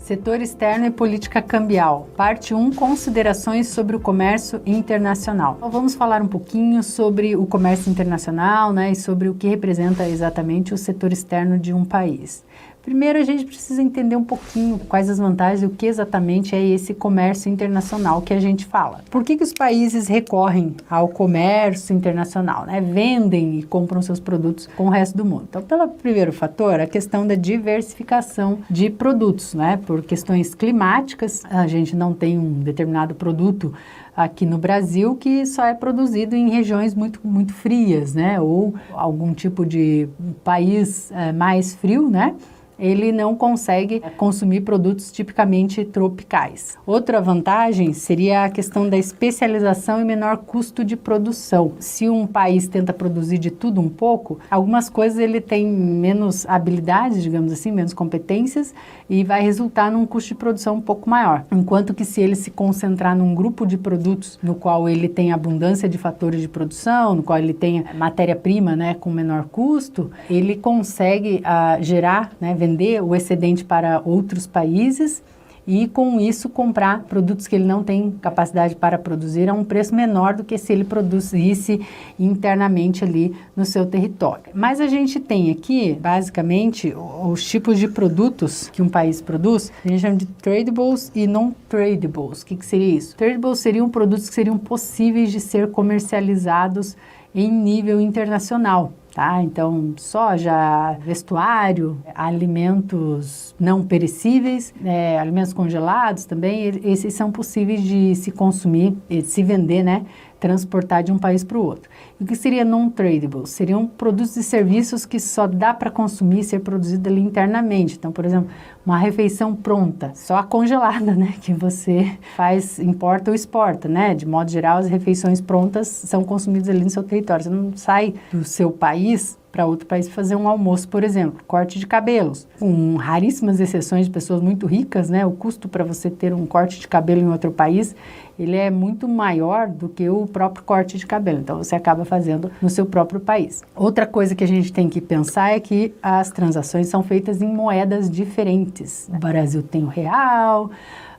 Setor externo e política cambial. Parte 1, considerações sobre o comércio internacional. Então, vamos falar um pouquinho sobre o comércio internacional, né, e sobre o que representa exatamente o setor externo de um país. Primeiro, a gente precisa entender um pouquinho quais as vantagens e o que exatamente é esse comércio internacional que a gente fala. Por que os países recorrem ao comércio internacional, né? Vendem e compram seus produtos com o resto do mundo. Então, pelo primeiro fator, a questão da diversificação de produtos, né? Por questões climáticas, a gente não tem um determinado produto aqui no Brasil que só é produzido em regiões muito frias, né? Ou algum tipo de país mais frio, né? Ele não consegue consumir produtos tipicamente tropicais. Outra vantagem seria a questão da especialização e menor custo de produção. Se um país tenta produzir de tudo um pouco, algumas coisas ele tem menos habilidades, digamos assim, menos competências, e vai resultar num custo de produção um pouco maior. Enquanto que se ele se concentrar num grupo de produtos no qual ele tem abundância de fatores de produção, no qual ele tem matéria-prima, né, com menor custo, ele consegue gerar, né, vender o excedente para outros países e com isso comprar produtos que ele não tem capacidade para produzir a um preço menor do que se ele produzisse internamente ali no seu território. Mas a gente tem aqui, basicamente, os tipos de produtos que um país produz, a gente chama de tradables e non-tradables. O que seria isso? Tradables seriam produtos que seriam possíveis de ser comercializados em nível internacional. Tá? Então, soja, vestuário, alimentos não perecíveis, alimentos congelados também, esses são possíveis de se consumir, de se vender, né? Transportar de um país para o outro. E o que seria non-tradable? Seriam produtos e serviços que só dá para consumir, ser produzido ali internamente. Então, por exemplo, uma refeição pronta, só congelada, né? Que você faz, importa ou exporta, né? De modo geral, as refeições prontas são consumidas ali no seu território. Você não sai do seu país para outro país fazer um almoço, por exemplo, corte de cabelos. Com raríssimas exceções de pessoas muito ricas, né? O custo para você ter um corte de cabelo em outro país, ele é muito maior do que o próprio corte de cabelo. Então, você acaba fazendo no seu próprio país. Outra coisa que a gente tem que pensar é que as transações são feitas em moedas diferentes. O Brasil tem o real,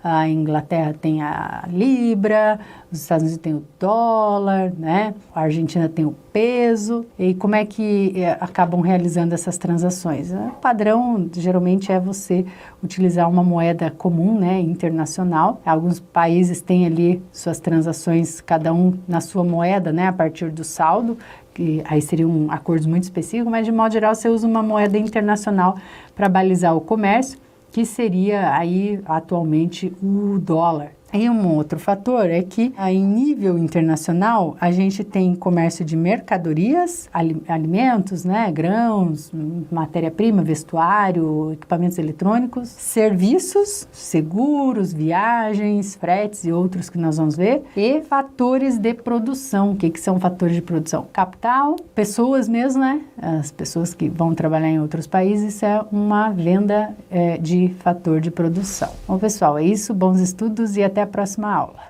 a Inglaterra tem a libra, os Estados Unidos tem o dólar, né? A Argentina tem o peso. E como é que acabam realizando essas transações? O padrão, geralmente, é você utilizar uma moeda comum, né, internacional. Alguns países têm ali suas transações, cada um na sua moeda, né, a partir do saldo, que aí seriam acordos muito específicos, mas, de modo geral, você usa uma moeda internacional para balizar o comércio, que seria aí atualmente o dólar. E um outro fator é que, em nível internacional, a gente tem comércio de mercadorias, alimentos, né, grãos, matéria-prima, vestuário, equipamentos eletrônicos, serviços, seguros, viagens, fretes e outros que nós vamos ver, e fatores de produção. O que são fatores de produção? Capital, pessoas mesmo, né? As pessoas que vão trabalhar em outros países, isso é uma venda de fator de produção. Bom, pessoal, é isso. Bons estudos e até a próxima aula.